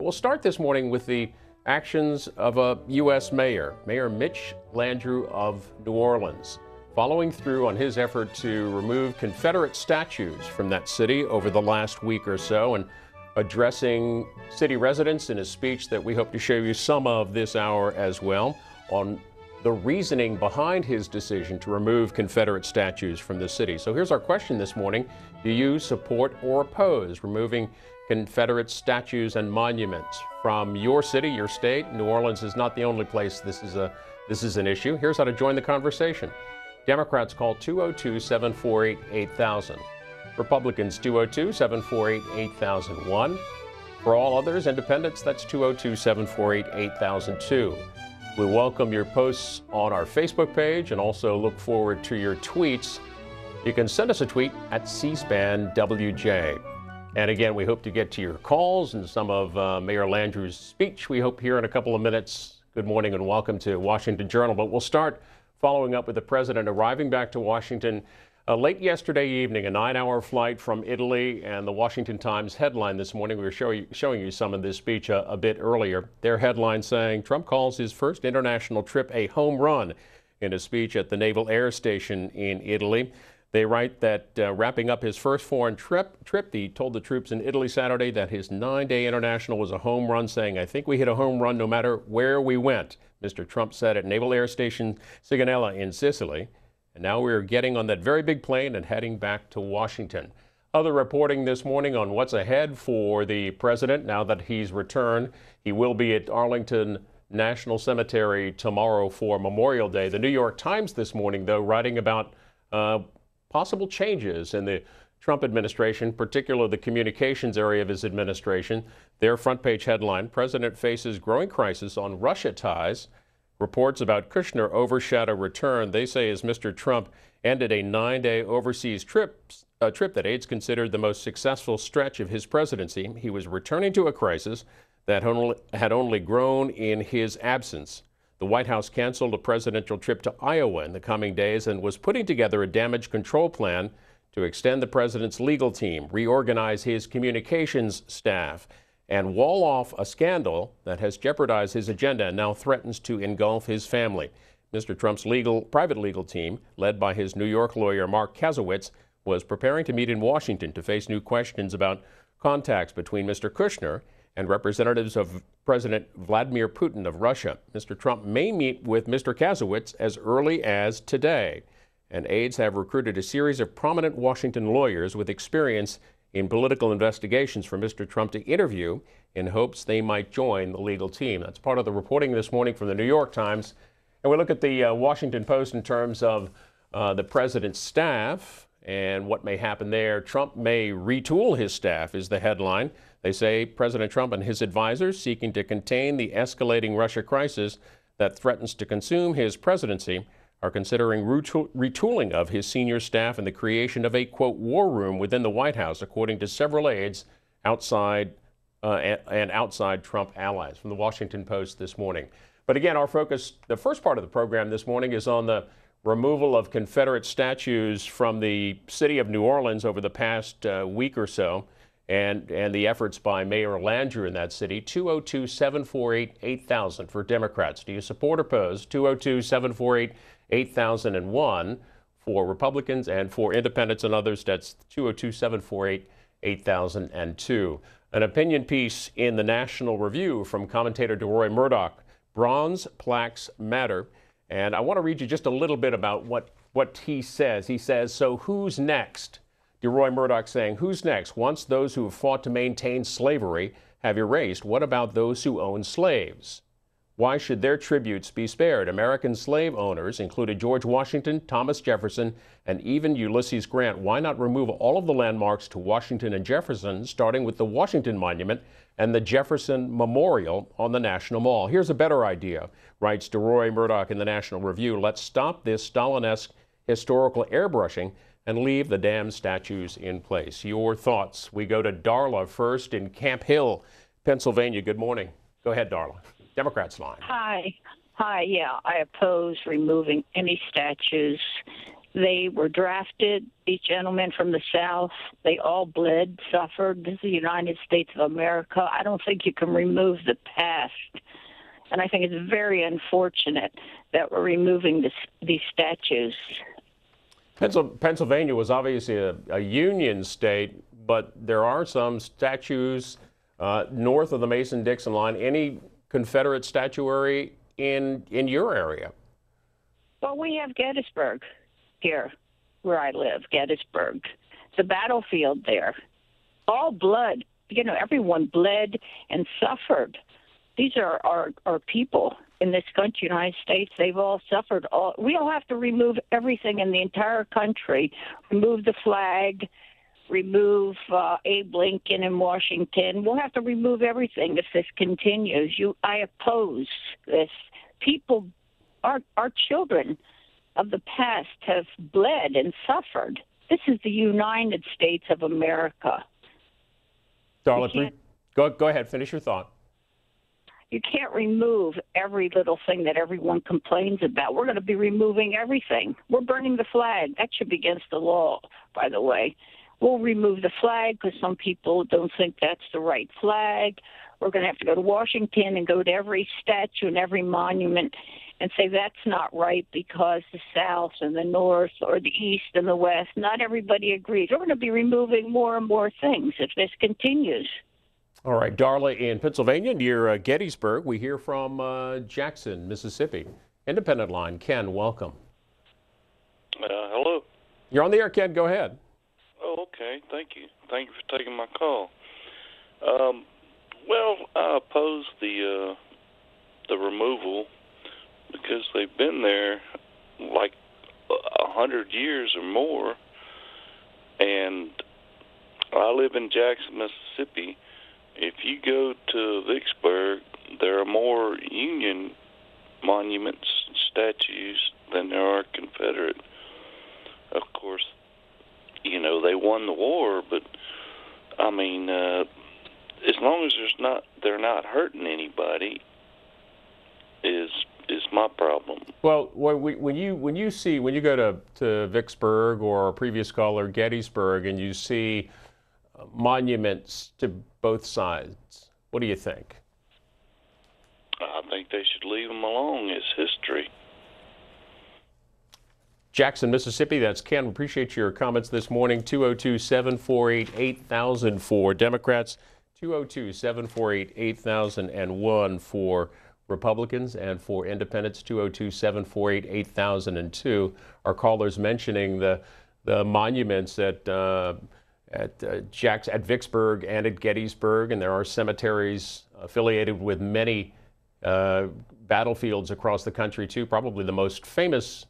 We'll start this morning with the actions of a U.S. mayor, Mayor Mitch Landrieu of New Orleans, following through on his effort to remove Confederate statues from that city over the last week or so, and addressing city residents in a speech that we hope to show you some of this hour as well on the reasoning behind his decision to remove Confederate statues from the city. So here's our question this morning. Do you support or oppose removing Confederate statues and monuments from your city, your state? New Orleans is not the only place this is an issue. Here's how to join the conversation. Democrats call 202-748-8000. Republicans 202-748-8001. For all others, independents, that's 202-748-8002. We welcome your posts on our Facebook page and also look forward to your tweets. You can send us a tweet at C-SPAN WJ. And again, we hope to get to your calls and some of Mayor Landrieu's speech we hope here in a couple of minutes. Good morning and welcome to Washington Journal. But we'll start following up with the president arriving back to Washington late yesterday evening, a 9-hour flight from Italy, and the Washington Times headline this morning, we were showing you some of this speech a bit earlier. Their headline saying, Trump calls his first international trip a home run in a speech at the Naval Air Station in Italy. They write that wrapping up his first foreign trip, he told the troops in Italy Saturday that his 9-day international was a home run, saying, I think we hit a home run no matter where we went, Mr. Trump said at Naval Air Station Sigonella in Sicily. And now we're getting on that very big plane and heading back to Washington. Other reporting this morning on what's ahead for the president now that he's returned. He will be at Arlington National Cemetery tomorrow for Memorial Day. The New York Times this morning, though, writing about possible changes in the Trump administration, particularly the communications area of his administration. Their front page headline, President faces growing crisis on Russia ties. Reports about Kushner overshadow return, they say, as Mr. Trump ended a 9-day overseas trip that aides considered the most successful stretch of his presidency. He was returning to a crisis that had only grown in his absence. The White House canceled a presidential trip to Iowa in the coming days and was putting together a damage control plan to extend the president's legal team, reorganize his communications staff, and wall off a scandal that has jeopardized his agenda and now threatens to engulf his family. Mr. Trump's private legal team, led by his New York lawyer Mark Kasowitz, was preparing to meet in Washington to face new questions about contacts between Mr. Kushner and representatives of President Vladimir Putin of Russia. Mr. Trump may meet with Mr. Kasowitz as early as today, and aides have recruited a series of prominent Washington lawyers with experience in political investigations for Mr. Trump to interview in hopes they might join the legal team. That's part of the reporting this morning from the New York Times. And we look at the Washington Post in terms of the president's staff and what may happen there. Trump may retool his staff is the headline. They say President Trump and his advisors seeking to contain the escalating Russia crisis that threatens to consume his presidency are considering retooling of his senior staff and the creation of a, quote, war room within the White House, according to several aides outside Trump allies, from the Washington Post this morning. But again, our focus, the first part of the program this morning, is on the removal of Confederate statues from the city of New Orleans over the past week or so, and the efforts by Mayor Landrieu in that city. 202-748-8000 for Democrats. Do you support or oppose? 202-748-8001 for Republicans, and for independents and others, that's 202-748-8002. An opinion piece in the National Review from commentator DeRoy Murdoch, Bronze Plaques Matter. And I want to read you just a little bit about what he says. He says, so who's next? DeRoy Murdoch saying, who's next? Once those who have fought to maintain slavery have erased, what about those who own slaves? Why should their tributes be spared? American slave owners included George Washington, Thomas Jefferson, and even Ulysses Grant. Why not remove all of the landmarks to Washington and Jefferson, starting with the Washington Monument and the Jefferson Memorial on the National Mall? Here's a better idea, writes DeRoy Murdoch in the National Review. Let's stop this Stalin-esque historical airbrushing and leave the damn statues in place. Your thoughts. We go to Darla first in Camp Hill, Pennsylvania. Good morning. Go ahead, Darla. Democrats line. Hi. Yeah, I oppose removing any statues They were drafted, these gentlemen from the South. They all bled, suffered. This is the United States of America. I don't think you can remove the past. And I think it's very unfortunate that we're removing these statues. Pennsylvania was obviously a Union state, but there are some statues north of the Mason-Dixon line. Any Confederate statuary in your area? Well, we have Gettysburg here where I live, Gettysburg. The battlefield there. All blood. You know, everyone bled and suffered. These are our people in this country, United States. They've all suffered. We all have to remove everything in the entire country. Remove the flag, remove Abe Lincoln in Washington. We'll have to remove everything if this continues. I oppose this. People, our children of the past have bled and suffered. This is the United States of America. Darla, go ahead, finish your thought. You can't remove every little thing that everyone complains about. We're going to be removing everything. We're burning the flag. That should be against the law, by the way. We'll remove the flag because some people don't think that's the right flag. We're going to have to go to Washington and go to every statue and every monument and say that's not right because the South and the North or the East and the West, not everybody agrees. We're going to be removing more and more things if this continues. All right, Darla, in Pennsylvania, near Gettysburg, we hear from Jackson, Mississippi. Independent line. Ken, welcome. Hello. You're on the air, Ken. Go ahead. Oh, okay. Thank you. Thank you for taking my call. Well, I oppose the removal because they've been there like 100 years or more, and I live in Jackson, Mississippi. If you go to Vicksburg, there are more Union monuments and statues than there are Confederate. Of course, you know, they won the war, but I mean, as long as they're not hurting anybody, is my problem. Well, when you go to Vicksburg or a previous caller Gettysburg and you see monuments to both sides, what do you think? I think they should leave them alone. It's history. Jackson, Mississippi, that's Ken. Appreciate your comments this morning. 202-748-8000 for Democrats, 202-748-8001 for Republicans, and for Independents, 202-748-8002. Our callers mentioning the monuments at Vicksburg and at Gettysburg, and there are cemeteries affiliated with many battlefields across the country too. Probably the most famous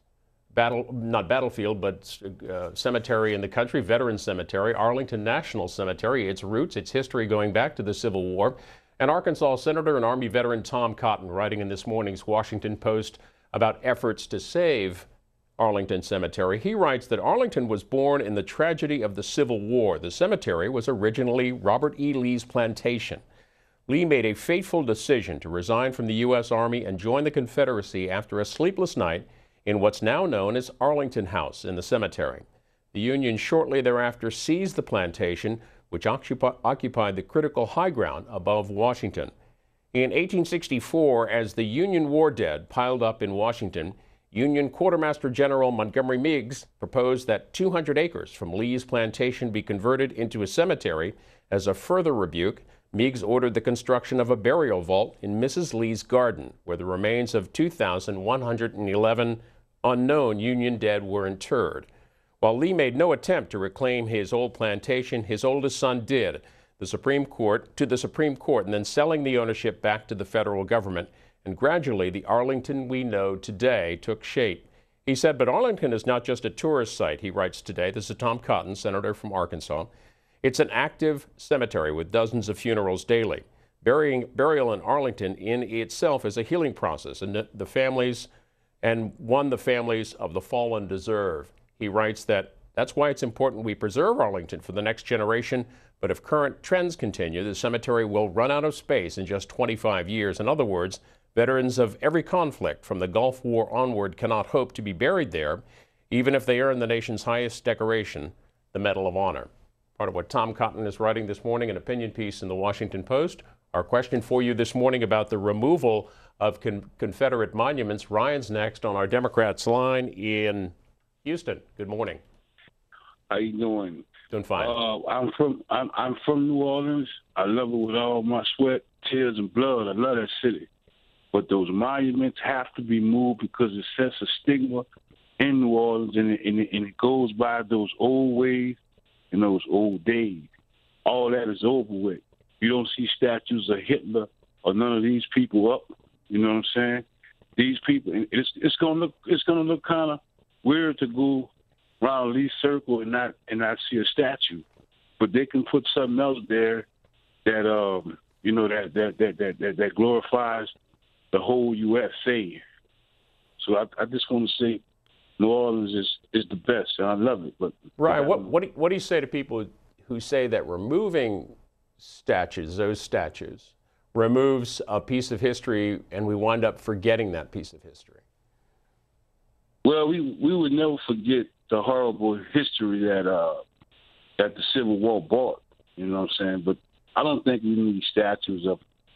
cemetery in the country, Veterans Cemetery, Arlington National Cemetery. Its roots, its history going back to the Civil War. And Arkansas Senator and Army veteran Tom Cotton writing in this morning's Washington Post about efforts to save Arlington Cemetery. He writes that Arlington was born in the tragedy of the Civil War. The cemetery was originally Robert E. Lee's plantation. Lee made a fateful decision to resign from the U.S. Army and join the Confederacy after a sleepless night in what's now known as Arlington House in the cemetery. The Union shortly thereafter seized the plantation, which occupied the critical high ground above Washington. In 1864, as the Union war dead piled up in Washington, Union Quartermaster General Montgomery Meigs proposed that 200 acres from Lee's plantation be converted into a cemetery. As a further rebuke, Meigs ordered the construction of a burial vault in Mrs. Lee's garden, where the remains of 2,111 unknown Union dead were interred. While Lee made no attempt to reclaim his old plantation, his oldest son did to the Supreme Court, and then selling the ownership back to the federal government. And gradually, the Arlington we know today took shape. He said, but Arlington is not just a tourist site, he writes today. This is Tom Cotton, senator from Arkansas. It's an active cemetery with dozens of funerals daily. Burial in Arlington in itself is a healing process, and the families of the fallen deserve. He writes that that's why it's important we preserve Arlington for the next generation, but if current trends continue, the cemetery will run out of space in just 25 years. In other words, veterans of every conflict from the Gulf War onward cannot hope to be buried there. even if they earn the nation's highest decoration, the Medal of Honor. Part of what Tom Cotton is writing this morning, an opinion piece in the Washington Post. Our question for you this morning about the removal of Confederate monuments. Ryan's next on our Democrats line in Houston. Good morning. How you doing? Doing fine. I'm from New Orleans. I love it with all my sweat, tears, and blood. I love that city. But those monuments have to be moved because it sets a stigma in New Orleans, and it goes by those old ways and those old days. All that is over with. You don't see statues of Hitler or none of these people up. You know what I'm saying? These people, it's gonna look kind of weird to go around a leaf circle and not see a statue, but they can put something else there that that glorifies the whole USA. So I just want to say New Orleans is the best, and I love it. But Ryan, what do you say to people who say that removing those statues, removes a piece of history, and we wind up forgetting that piece of history? Well, we would never forget the horrible history that the Civil War brought. You know what I'm saying? But I don't think we need statues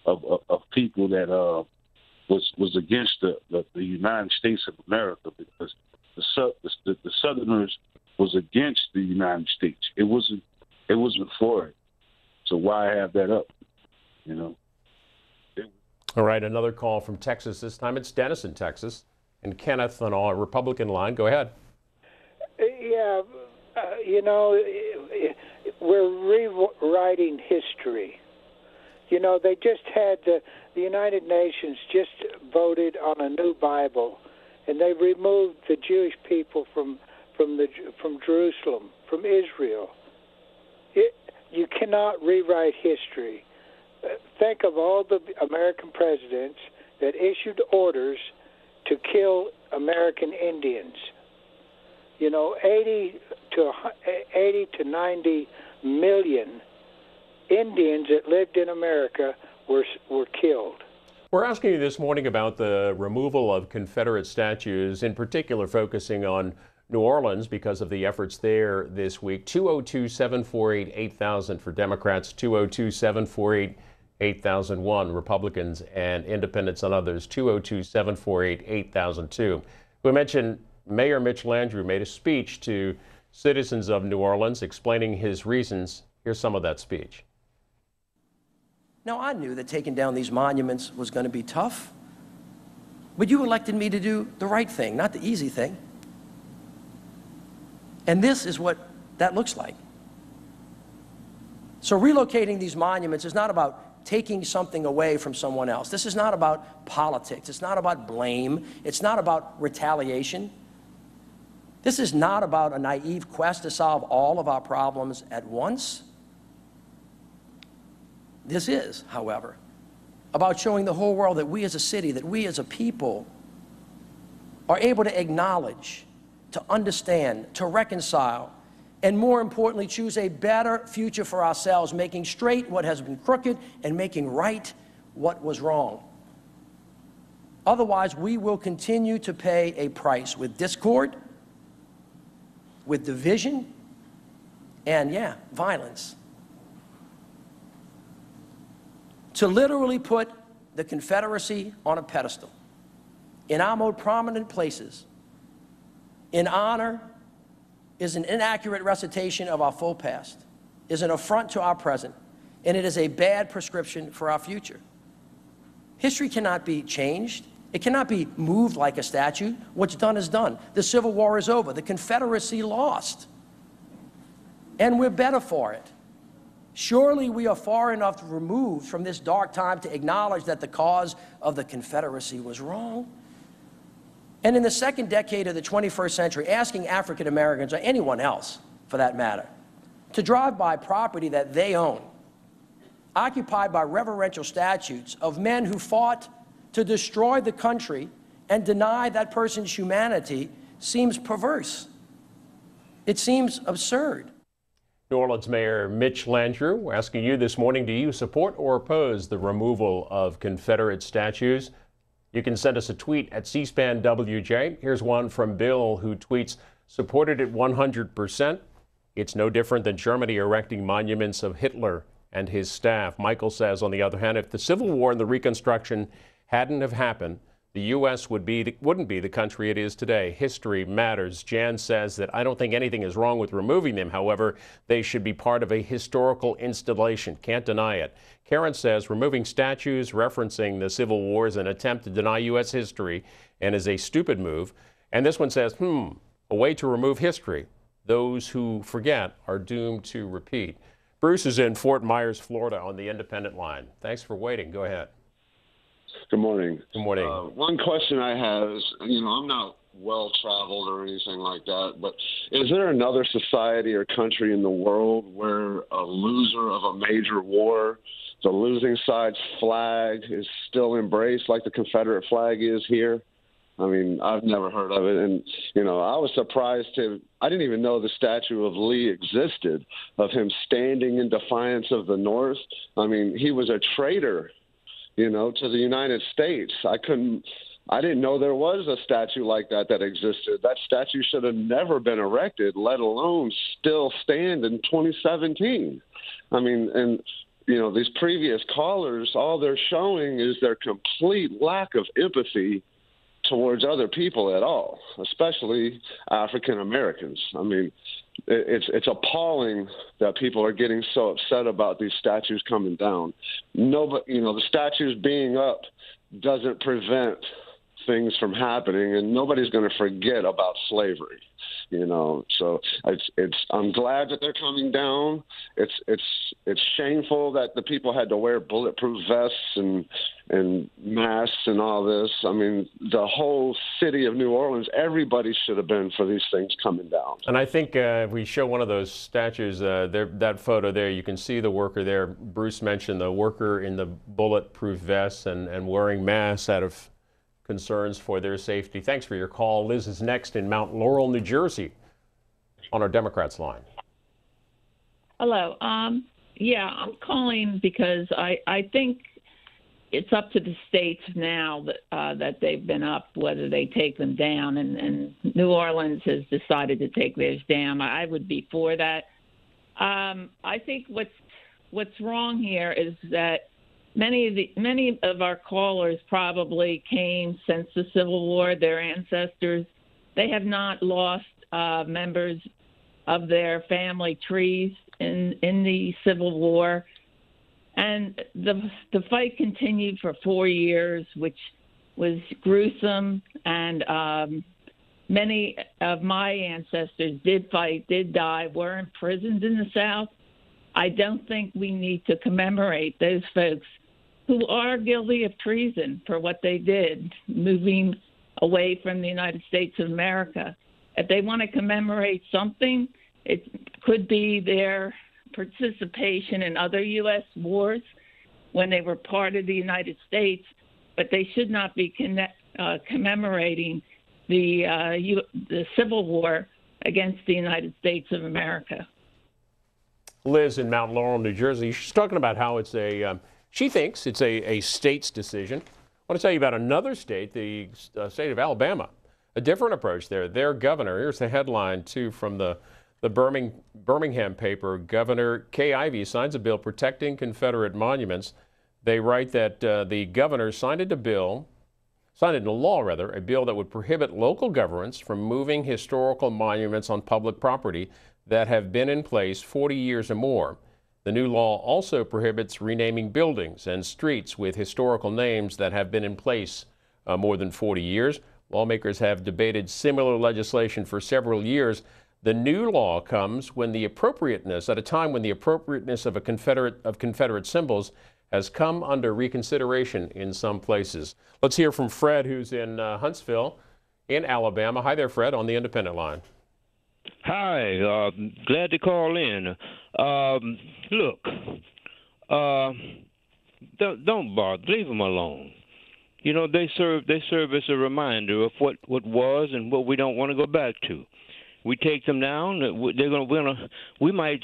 of people that was against the United States of America, because the Southerners was against the United States. It wasn't for it. So why have that up? You know. All right, another call from Texas. This time it's Dennis in Texas, and Kenneth on our Republican line. Go ahead. Yeah, we're rewriting history. You know, they just had the United Nations just voted on a new Bible, and they removed the Jewish people from Jerusalem, from Israel. You cannot rewrite history. Think of all the American presidents that issued orders to kill American Indians. You know, 80 to 90 million Indians that lived in America were killed. We're asking you this morning about the removal of Confederate statues, in particular focusing on New Orleans because of the efforts there this week. 202-748-8000 for Democrats, 202-748-8001 Republicans and Independents and others, 202-748-8002. We mentioned Mayor Mitch Landrieu made a speech to citizens of New Orleans explaining his reasons. Here's some of that speech. Now, I knew that taking down these monuments was going to be tough, but you elected me to do the right thing, not the easy thing. And this is what that looks like. So relocating these monuments is not about taking something away from someone else. This is not about politics. It's not about blame. It's not about retaliation. This is not about a naive quest to solve all of our problems at once. This is, however, about showing the whole world that we as a city, that we as a people are able to acknowledge, to understand, to reconcile, and more importantly, choose a better future for ourselves, making straight what has been crooked and making right what was wrong. Otherwise, we will continue to pay a price with discord, with division, and, yeah, violence. To literally put the Confederacy on a pedestal in our most prominent places in honor is an inaccurate recitation of our full past, is an affront to our present, and it is a bad prescription for our future. History cannot be changed. It cannot be moved like a statue. What's done is done. The Civil War is over. The Confederacy lost. And we're better for it. Surely we are far enough removed from this dark time to acknowledge that the cause of the Confederacy was wrong. And in the second decade of the 21st century, asking African Americans, or anyone else for that matter, to drive by property that they own, occupied by reverential statues of men who fought to destroy the country and deny that person's humanity seems perverse. It seems absurd. New Orleans Mayor Mitch Landrieu, we're asking you this morning, do you support or oppose the removal of Confederate statues? You can send us a tweet at C-SPAN WJ. Here's one from Bill who tweets, supported it 100%. It's no different than Germany erecting monuments of Hitler and his staff. Michael says, on the other hand, if the Civil War and the Reconstruction hadn't have happened, the U.S. wouldn't be the country it is today. History matters. Jan says that I don't think anything is wrong with removing them. However, they should be part of a historical installation. Can't deny it. Karen says removing statues referencing the Civil War is an attempt to deny U.S. history and is a stupid move. And this one says, a way to remove history. Those who forget are doomed to repeat. Bruce is in Fort Myers, Florida on the independent line. Thanks for waiting. Go ahead. Good morning. Good morning. One question I have is, I'm not well-traveled or anything like that, but is there another society or country in the world where a loser of a major war, the losing side's flag is still embraced like the Confederate flag is here? I mean, I've never heard of it. And, I was surprised I didn't even know the statue of Lee existed, of him standing in defiance of the North. I mean, he was a traitor, to the United States. I didn't know there was a statue like that existed. That statue should have never been erected, let alone still stand in 2017. I mean, and, these previous callers, all they're showing is their complete lack of empathy towards other people at all, especially African Americans. I mean, it's appalling that people are getting so upset about these statues coming down. The statues being up doesn't prevent things from happening, and nobody's going to forget about slavery. So I'm glad that they're coming down. It's shameful that the people had to wear bulletproof vests and masks and all this. I mean, the whole city of New Orleans, everybody should have been for these things coming down. And I think if we show one of those statues, that photo there, you can see the worker there. Bruce mentioned the worker in the bulletproof vests and wearing masks out of concerns for their safety. Thanks for your call. Liz is next in Mount Laurel, New Jersey, on our Democrats line. Hello. I'm calling because I think it's up to the states now that they've been up, whether they take them down, and New Orleans has decided to take theirs down. I would be for that. I think what's wrong here is that many of our callers probably came since the Civil War. Their ancestors, they have not lost members of their family trees in the Civil War. And the fight continued for 4 years, which was gruesome. And many of my ancestors did fight, did die, were imprisoned in the South. I don't think we need to commemorate those folks who are guilty of treason for what they did, moving away from the United States of America. If they want to commemorate something, it could be their participation in other U.S. wars when they were part of the United States, but they should not be commemorating the Civil War against the United States of America. Liz in Mount Laurel, New Jersey, she's talking about how it's she thinks it's a state's decision. I want to tell you about another state, the state of Alabama, a different approach there. Their governor, here's the headline, too, from the Birmingham paper. Governor Kay Ivey signs a bill protecting Confederate monuments. They write that the governor signed into law, a bill that would prohibit local governments from moving historical monuments on public property that have been in place 40 years or more. The new law also prohibits renaming buildings and streets with historical names that have been in place more than 40 years. Lawmakers have debated similar legislation for several years. The new law comes when at a time when the appropriateness of Confederate symbols has come under reconsideration in some places. Let's hear from Fred, who's in Huntsville, in Alabama. Hi there, Fred, on the Independent line. Hi, glad to call in. Look, don't bother. Leave them alone. They serve as a reminder of what was and what we don't want to go back to. We take them down, we might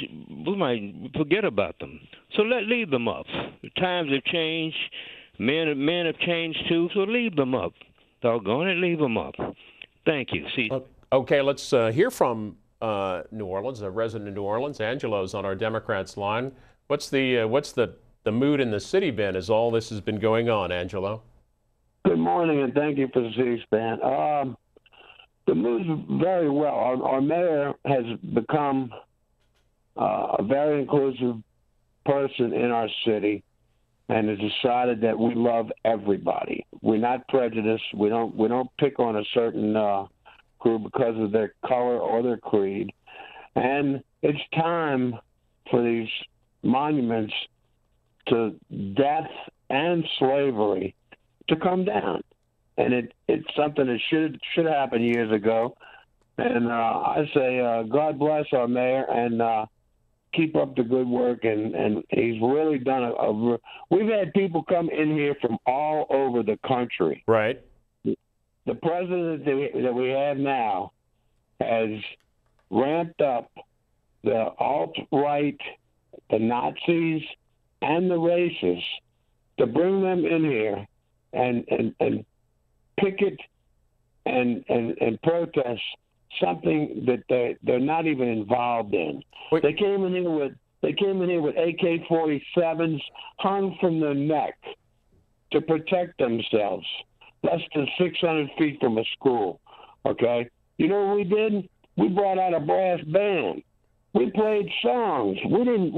forget about them. So leave them up. The times have changed. Men have changed too. So leave them up. Doggone it, leave them up. Thank you. See. Okay, let's hear from New Orleans, a resident of New Orleans. Angelo's on our Democrats line. What's the mood in the city been as all this has been going on, Angelo? Good morning, and thank you for the C-SPAN. The mood's very well. Our mayor has become a very inclusive person in our city, and has decided that we love everybody. We're not prejudiced. We don't pick on a certain group because of their color or their creed. And it's time for these monuments to death and slavery to come down. And it's something that should happen years ago. And I say, God bless our mayor, and keep up the good work. And he's really done we've had people come in here from all over the country. Right. The president that we have now has ramped up the alt-right, the Nazis, and the racists to bring them in here and picket and protest something that they're not even involved in. Wait. They came in here with AK-47s hung from their neck to protect themselves, less than 600 feet from a school. Okay, you know what we did? We brought out a brass band. We played songs. We didn't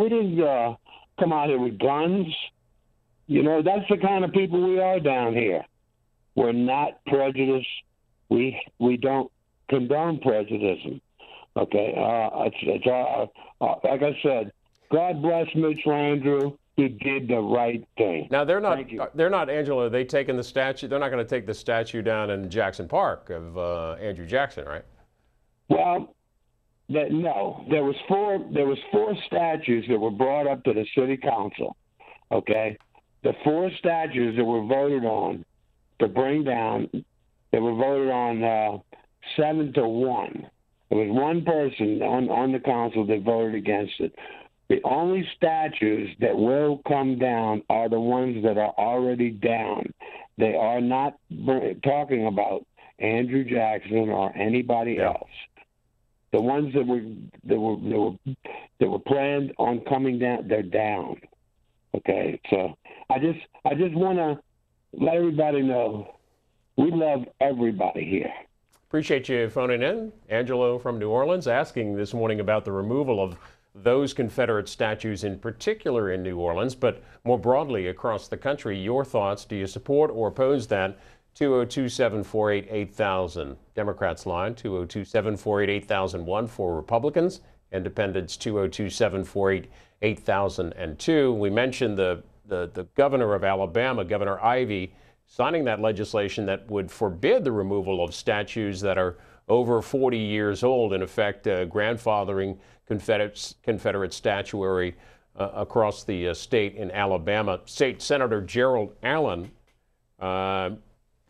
come out here with guns. You know, that's the kind of people we are down here. We're not prejudiced. We don't condone prejudice. Okay, like I said, God bless Mitch Landrieu. He did the right thing. Now they're not, Angelo. They taking the statue. They're not going to take the statue down in Jackson Park of Andrew Jackson, right? Well, no. There was four statues that were brought up to the city council. Okay, the four statues that were voted on to bring down, they were voted on 7-1. There was one person on the council that voted against it. The only statues that will come down are the ones that are already down. They are not talking about Andrew Jackson or anybody else. The ones that were planned on coming down, they're down. Okay, so I just want to let everybody know we love everybody here. Appreciate you phoning in, Angelo from New Orleans, asking this morning about the removal of those Confederate statues in particular in New Orleans, but more broadly across the country. Your thoughts? Do you support or oppose that? 202-748-8000. Democrats line, 202-748-8001 for Republicans. Independents, 202-748-8002. We mentioned the governor of Alabama, Governor Ivey, signing that legislation that would forbid the removal of statues that are over 40 years old, in effect grandfathering Confederate statuary across the state in Alabama. State Senator Gerald Allen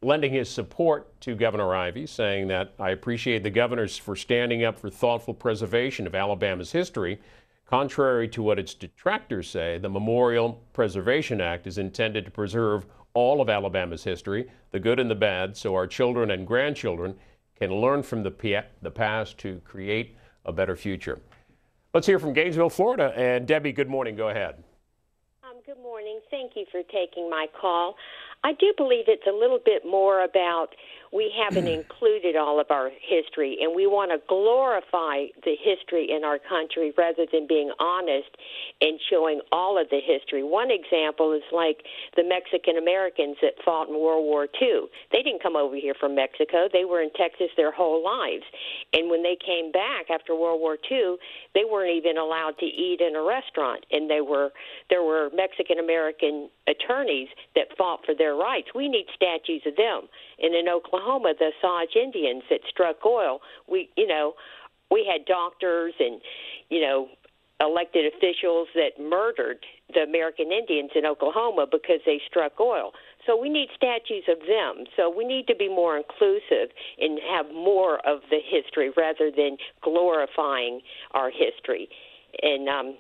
lending his support to Governor Ivey, saying that I appreciate the governors for standing up for thoughtful preservation of Alabama's history. Contrary to what its detractors say, the Memorial Preservation Act is intended to preserve all of Alabama's history, the good and the bad, so our children and grandchildren can learn from the past to create a better future. Let's hear from Gainesville, Florida. And Debbie, good morning. Go ahead. Good morning. Thank you for taking my call. I do believe it's a little bit more about we haven't included all of our history, and we want to glorify the history in our country rather than being honest and showing all of the history. One example is like the Mexican Americans that fought in World War II. They didn't come over here from Mexico. They were in Texas their whole lives. And when they came back after World War II, they weren't even allowed to eat in a restaurant. And there were Mexican American attorneys that fought for their rights. We need statues of them. And in Oklahoma, the Osage Indians that struck oil, we had doctors and, elected officials that murdered the American Indians in Oklahoma because they struck oil. So we need statues of them. So we need to be more inclusive and have more of the history rather than glorifying our history. And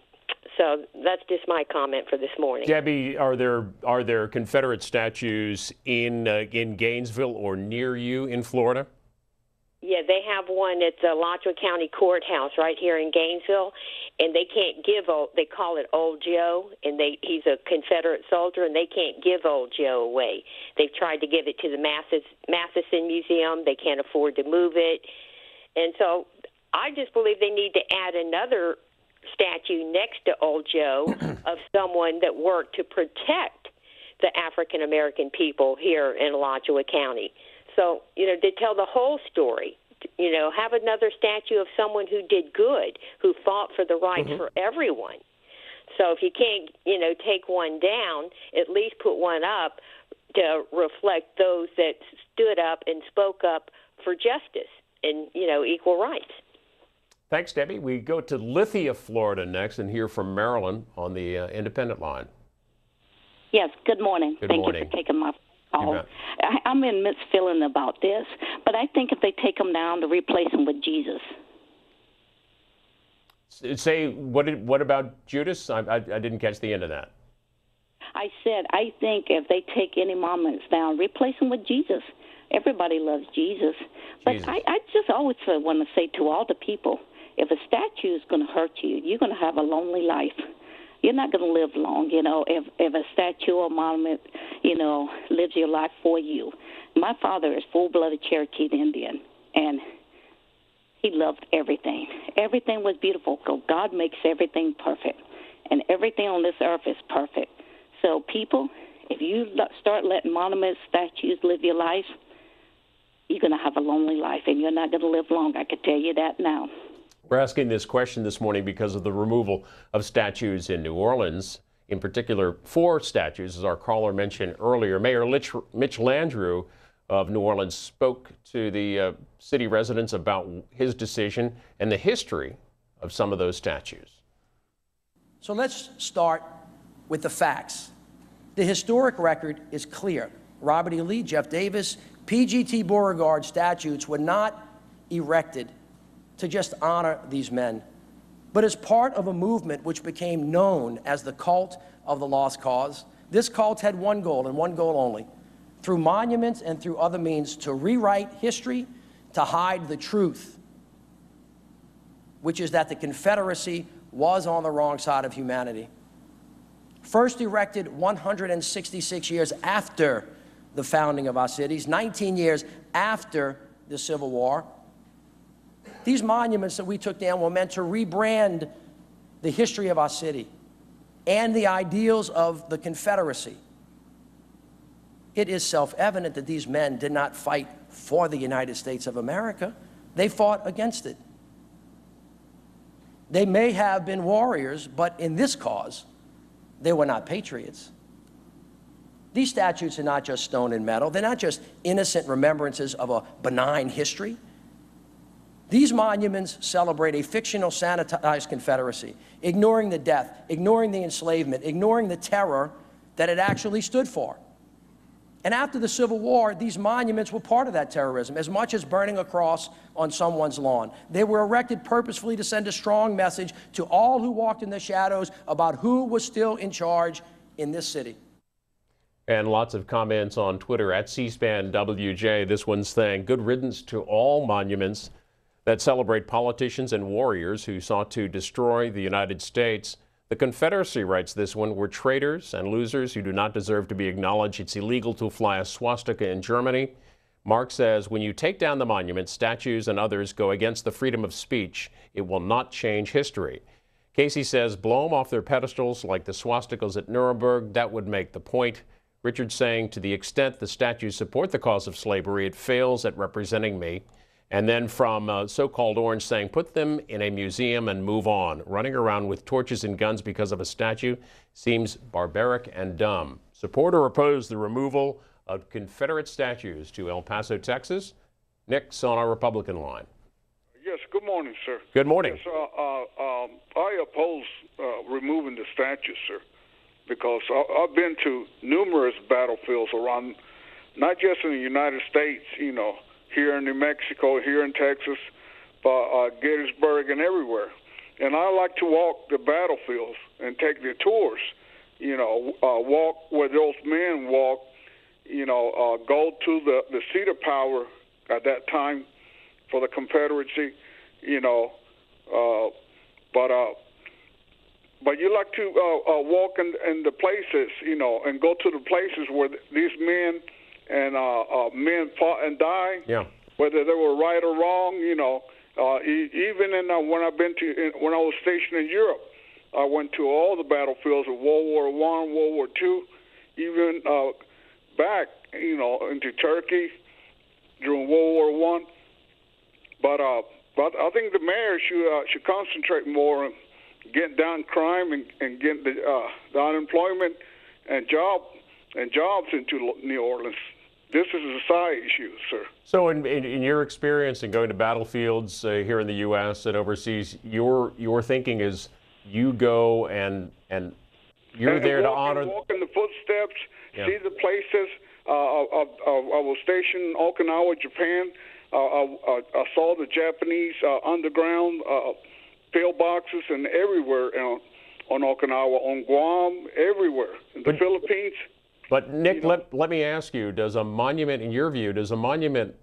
so that's just my comment for this morning. Debbie, are there Confederate statues in Gainesville or near you in Florida? Yeah, they have one at the Alachua County Courthouse right here in Gainesville, and they can't give they call it Old Joe, and he's a Confederate soldier, and they can't give Old Joe away. They've tried to give it to the Matheson Museum. They can't afford to move it. And so I just believe they need to add another statue next to Old Joe of someone that worked to protect the African American people here in Alachua County. So, to tell the whole story, have another statue of someone who did good, who fought for the rights for everyone. So if you can't, take one down, at least put one up to reflect those that stood up and spoke up for justice and, equal rights. Thanks, Debbie. We go to Lithia, Florida next and hear from Marilyn on the independent line. Yes, good morning. Good Thank morning. you for taking my call. I'm in mixed feeling about this, but I think if they take him down, to replace him with Jesus. Say, what about Judas? I didn't catch the end of that. I said, I think if they take any monuments down, replace them with Jesus. Everybody loves Jesus. But I just always want to say to all the people, if a statue is going to hurt you, you're going to have a lonely life. You're not going to live long, if a statue or monument, lives your life for you. My father is full-blooded Cherokee Indian, and he loved everything. Everything was beautiful. God makes everything perfect, and everything on this earth is perfect. So people, if you start letting monuments, statues live your life, you're going to have a lonely life, and you're not going to live long. I can tell you that now. We're asking this question this morning because of the removal of statues in New Orleans, in particular 4 statues, as our caller mentioned earlier. Mayor Mitch Landrieu of New Orleans spoke to the city residents about his decision and the history of some of those statues. So let's start with the facts. The historic record is clear. Robert E. Lee, Jeff Davis, P.G.T. Beauregard statues were not erected to just honor these men, but as part of a movement which became known as the cult of the lost cause. This cult had one goal and one goal only: through monuments and through other means, to rewrite history, to hide the truth, which is that the Confederacy was on the wrong side of humanity. First erected 166 years after the founding of our cities, 19 years after the Civil War, these monuments that we took down were meant to rebrand the history of our city and the ideals of the Confederacy. It is self-evident that these men did not fight for the United States of America. They fought against it. They may have been warriors, but in this cause, they were not patriots. These statues are not just stone and metal. They're not just innocent remembrances of a benign history. These monuments celebrate a fictional, sanitized Confederacy, ignoring the death, ignoring the enslavement, ignoring the terror that it actually stood for. And after the Civil War, these monuments were part of that terrorism, as much as burning a cross on someone's lawn. They were erected purposefully to send a strong message to all who walked in the shadows about who was still in charge in this city. And lots of comments on Twitter at C-SPAN WJ. This one's saying, good riddance to all monuments that celebrate politicians and warriors who sought to destroy the United States. The Confederacy, writes this one, were traitors and losers who do not deserve to be acknowledged. It's illegal to fly a swastika in Germany. Mark says, when you take down the monuments, statues, and others go against the freedom of speech, it will not change history. Casey says, blow them off their pedestals like the swastikas at Nuremberg. That would make the point. Richard saying, to the extent the statues support the cause of slavery, it fails at representing me. And then from so-called Orange saying, put them in a museum and move on. Running around with torches and guns because of a statue seems barbaric and dumb. Support or oppose the removal of Confederate statues to El Paso, Texas? Nick's on our Republican line. Yes, good morning, sir. Good morning. Yes, I oppose removing the statues, sir, because I've been to numerous battlefields around, not just in the United States, here in New Mexico, here in Texas, Gettysburg, and everywhere. And I like to walk the battlefields and take the tours, walk where those men walk, go to the seat of power at that time, for the Confederacy, you know. But you like to walk in the places, you know, and go to the places where these men and men fought and died. Yeah. Whether they were right or wrong, you know. Even when I was stationed in Europe, I went to all the battlefields of World War I, World War II, even back, you know, into Turkey during World War I. But I think the mayor should concentrate more on getting down crime and getting the unemployment and jobs into New Orleans. This is a society issue, sir. So in your experience in going to battlefields here in the U.S. and overseas, your thinking is you go and you're there to honor... Walk in the footsteps, see the places. I was stationed in Okinawa, Japan. I saw the Japanese underground pillboxes and everywhere on Okinawa, on Guam, everywhere. In the Philippines. But Nick, let me ask you, does a monument, in your view, does a monument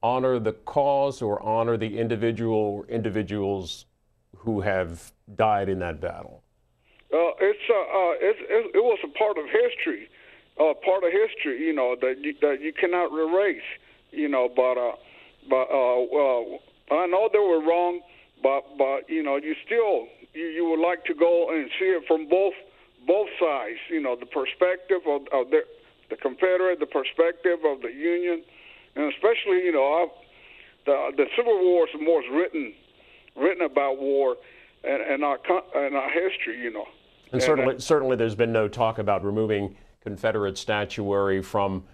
honor the cause or honor the individuals who have died in that battle? It was a part of history, you know, that you cannot erase, you know. But I know they were wrong, but you know, you would like to go and see it from both sides, you know, the perspective of the Confederate, the perspective of the Union, and especially, you know, the Civil War is the most written about war and our history, you know. And certainly there's been no talk about removing Confederate statuary from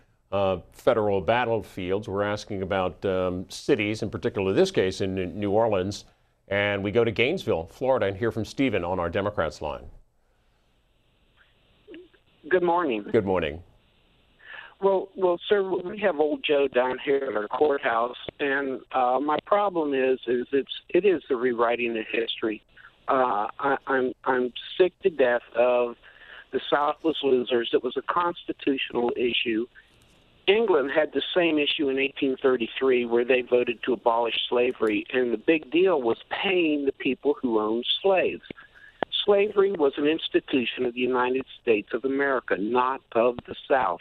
federal battlefields. We're asking about cities, in particular this case in New Orleans, and we go to Gainesville, Florida, and hear from Stephen on our Democrats line. Good morning. Good morning. Well, sir, we have old Joe down here at our courthouse, and my problem is it is the rewriting of history. I'm sick to death of the Southless Losers. It was a constitutional issue. England had the same issue in 1833 where they voted to abolish slavery, and the big deal was paying the people who owned slaves. Slavery was an institution of the United States of America, not of the South.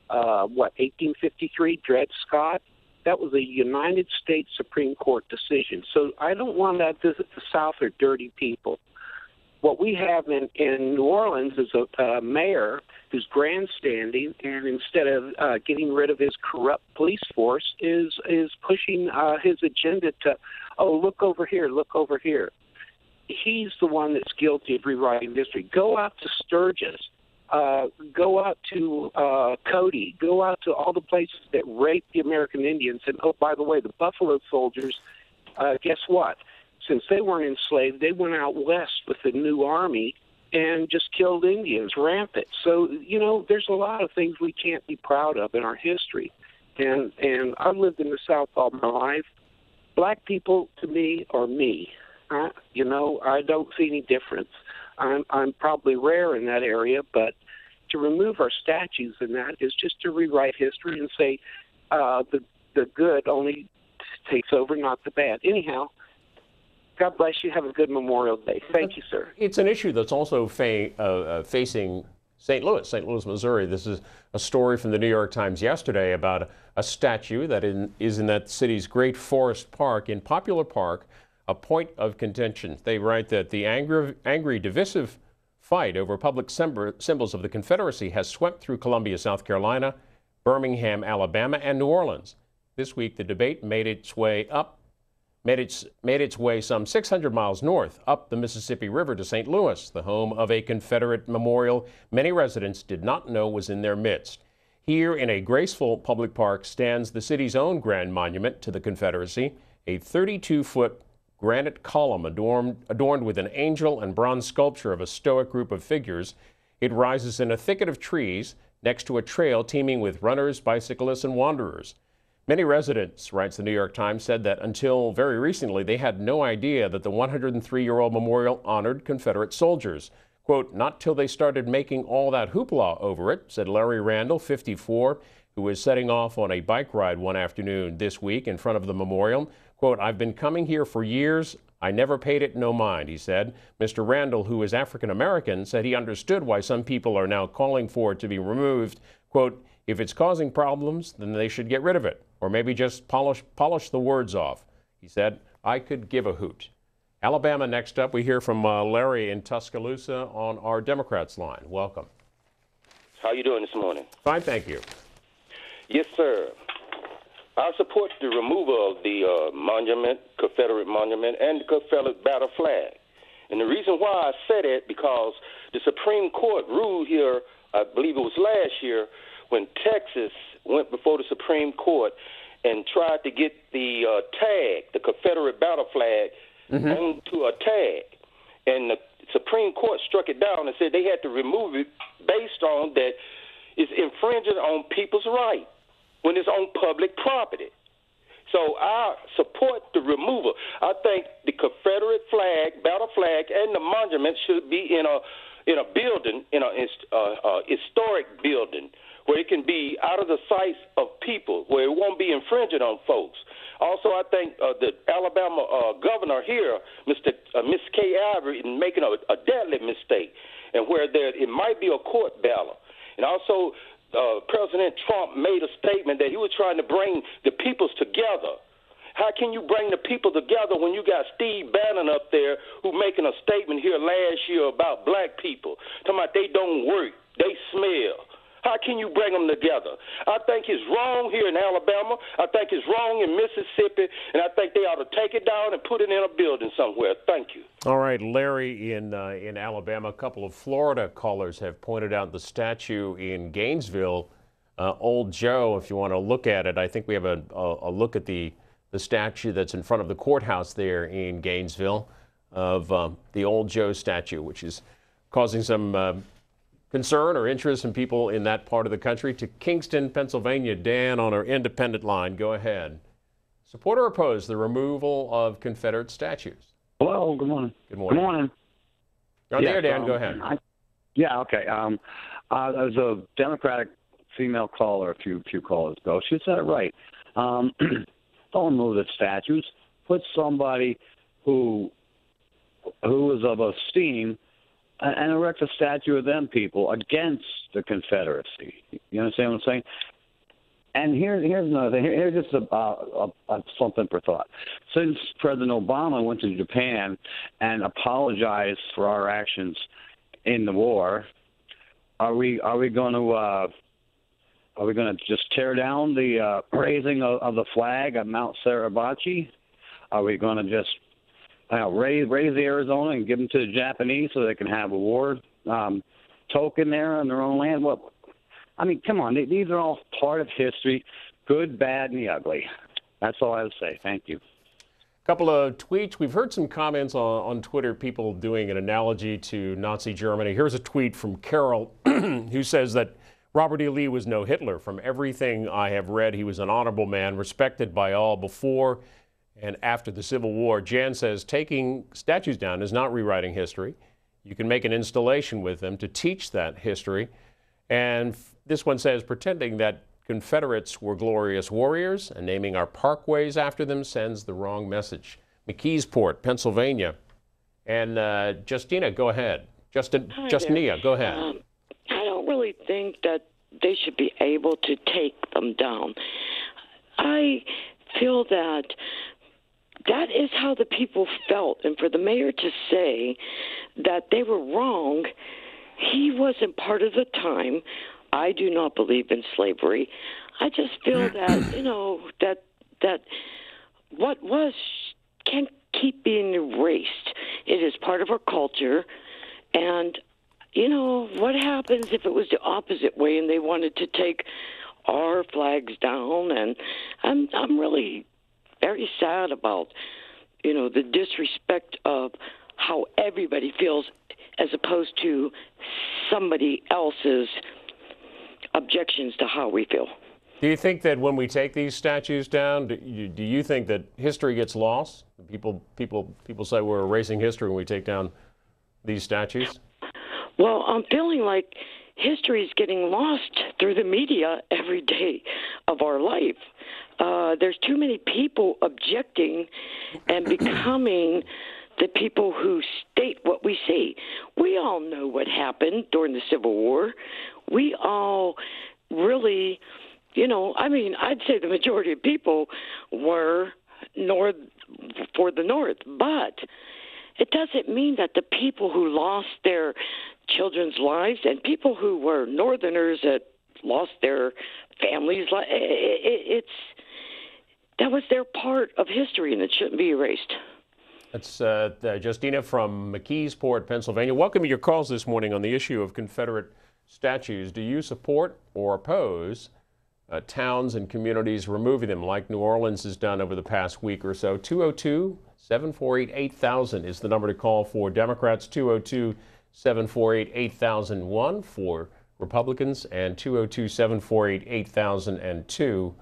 1853, Dred Scott? That was a United States Supreme Court decision. So I don't want to visit the South or dirty people. What we have in New Orleans is a mayor who's grandstanding, and instead of getting rid of his corrupt police force, is pushing his agenda to, look over here, look over here. He's the one that's guilty of rewriting history. Go out to Sturgis. Go out to Cody. Go out to all the places that raped the American Indians. And, oh, by the way, the Buffalo Soldiers, guess what? Since they weren't enslaved, they went out west with the new army and just killed Indians rampant. So, you know, there's a lot of things we can't be proud of in our history. And I've lived in the South all my life. Black people, to me, are me. You know, I don't see any difference. I'm probably rare in that area, but to remove our statues in that is just to rewrite history and say the good only takes over, not the bad. Anyhow, God bless you. Have a good Memorial Day. Thank you, sir. It's an issue that's also facing St. Louis, Missouri. This is a story from the New York Times yesterday about a statue that is in that city's Great Forest Park, in Popular Park, a point of contention. They write that the angry, divisive fight over public symbols of the Confederacy has swept through Columbia, South Carolina, Birmingham, Alabama, and New Orleans. This week, the debate made its way some 600 miles north, up the Mississippi River to St. Louis, the home of a Confederate memorial many residents did not know was in their midst. Here, in a graceful public park, stands the city's own grand monument to the Confederacy, a 32-foot granite column adorned with an angel and bronze sculpture of a stoic group of figures. It rises in a thicket of trees next to a trail teeming with runners, bicyclists, and wanderers. Many residents, writes the New York Times, said that until very recently they had no idea that the 103-year-old memorial honored Confederate soldiers. Quote, not till they started making all that hoopla over it, said Larry Randall, 54, who was setting off on a bike ride one afternoon this week in front of the memorial. Quote, I've been coming here for years. I never paid it no mind, he said. Mr. Randall, who is African-American, said he understood why some people are now calling for it to be removed. Quote, if it's causing problems, then they should get rid of it, or maybe just polish the words off. He said, I could give a hoot. Alabama next up. We hear from Larry in Tuscaloosa on our Democrats line. Welcome. How you doing this morning? Fine, thank you. Yes, sir. I support the removal of the monument, Confederate monument, and the Confederate battle flag. And the reason why I said it, because the Supreme Court ruled here, I believe it was last year, when Texas went before the Supreme Court and tried to get the tag, the Confederate battle flag, onto a tag. And the Supreme Court struck it down and said they had to remove it based on that it's infringing on people's right when it's on public property. So I support the removal. I think the Confederate flag, battle flag, and the monument should be in a building, in a historic building, where it can be out of the sight of people, where it won't be infringing on folks. Also, I think the Alabama governor here, Miss Kay Ivory, is making a deadly mistake, and where it might be a court battle. And also, President Trump made a statement that he was trying to bring the peoples together. How can you bring the people together when you got Steve Bannon up there who making a statement here last year about black people, talking about they don't work, they smell? How can you bring them together? I think it's wrong here in Alabama. I think it's wrong in Mississippi, and I think they ought to take it down and put it in a building somewhere. Thank you. All right, Larry in Alabama. A couple of Florida callers have pointed out the statue in Gainesville, Old Joe. If you want to look at it, I think we have a look at the statue that's in front of the courthouse there in Gainesville of the Old Joe statue, which is causing some concern or interest in people in that part of the country. To Kingston, Pennsylvania, Dan on our independent line. Go ahead. Support or oppose the removal of Confederate statues? Hello, good morning. Good morning. Good morning. You're on the air, Dan. Go ahead. Okay. There was a Democratic female caller a few callers ago. She said it right. Don't remove the statues. Put somebody who is of esteem and erect a statue of them people against the Confederacy. You understand what I'm saying? And here's another thing. Here's just something for thought. Since President Obama went to Japan and apologized for our actions in the war, are we going to just tear down the raising of the flag at Mount Suribachi? Are we going to just raise the Arizona and give them to the Japanese so they can have a war token there on their own land? Well, I mean, come on. These are all part of history, good, bad, and the ugly. That's all I would say. Thank you. A couple of tweets. We've heard some comments on Twitter, people doing an analogy to Nazi Germany. Here's a tweet from Carol who says that Robert E. Lee was no Hitler. From everything I have read, he was an honorable man, respected by all before and after the Civil War. Jan says taking statues down is not rewriting history. You can make an installation with them to teach that history. And this one says pretending that Confederates were glorious warriors and naming our parkways after them sends the wrong message. McKeesport, Pennsylvania. And Justina, go ahead. Justinia, go ahead. I don't really think that they should be able to take them down. I feel that is how the people felt. And for the mayor to say that they were wrong, he wasn't part of the time. I do not believe in slavery. I just feel that, that what was can't keep being erased. It is part of our culture. And, what happens if it was the opposite way and they wanted to take our flags down? And I'm really very sad about, the disrespect of how everybody feels as opposed to somebody else's objections to how we feel. Do you think that when we take these statues down, do you think that history gets lost? People say we're erasing history when we take down these statues? Well, I'm feeling like history is getting lost through the media every day of our life. There's too many people objecting and becoming the people who state what we see. We all know what happened during the Civil War. We all really, I'd say the majority of people were for the North, but it doesn't mean that the people who lost their children's lives and people who were Northerners that lost their families' lives, that was their part of history and it shouldn't be erased. That's Justina from McKeesport, Pennsylvania. Welcome to your calls this morning on the issue of Confederate statues. Do you support or oppose towns and communities removing them like New Orleans has done over the past week or so? 202-748-8000 is the number to call for Democrats, 202-748-8001 for Republicans, and 202-748-8002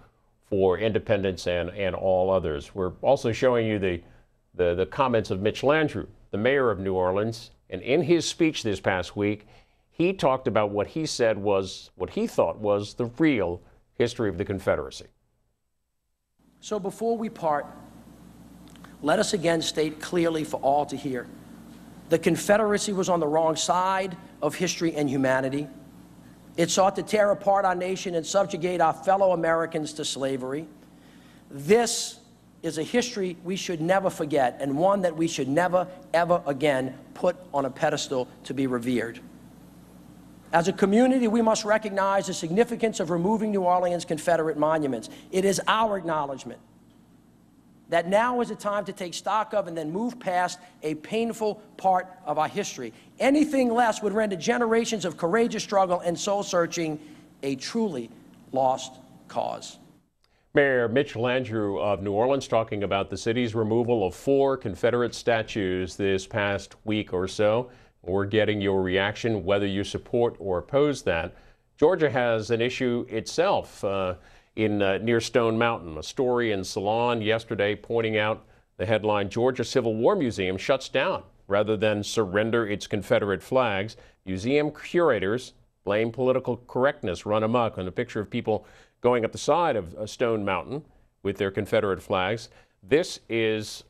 for independents and all others. We're also showing you the comments of Mitch Landrieu, the mayor of New Orleans, and in his speech this past week, he talked about what he said was, what he thought was the real history of the Confederacy. So before we part, let us again state clearly for all to hear. The Confederacy was on the wrong side of history and humanity. It sought to tear apart our nation and subjugate our fellow Americans to slavery. This is a history we should never forget, and one that we should never, ever again put on a pedestal to be revered. As a community, we must recognize the significance of removing New Orleans Confederate monuments. It is our acknowledgement that now is the time to take stock of and then move past a painful part of our history. Anything less would render generations of courageous struggle and soul-searching a truly lost cause. Mayor Mitch Landrieu of New Orleans talking about the city's removal of 4 Confederate statues this past week or so. We're getting your reaction, whether you support or oppose that. Georgia has an issue itself near Stone Mountain. A story in Salon yesterday pointing out the headline, Georgia Civil War Museum shuts down rather than surrender its Confederate flags. Museum curators blame political correctness run amok on a picture of people going up the side of Stone Mountain with their Confederate flags. This is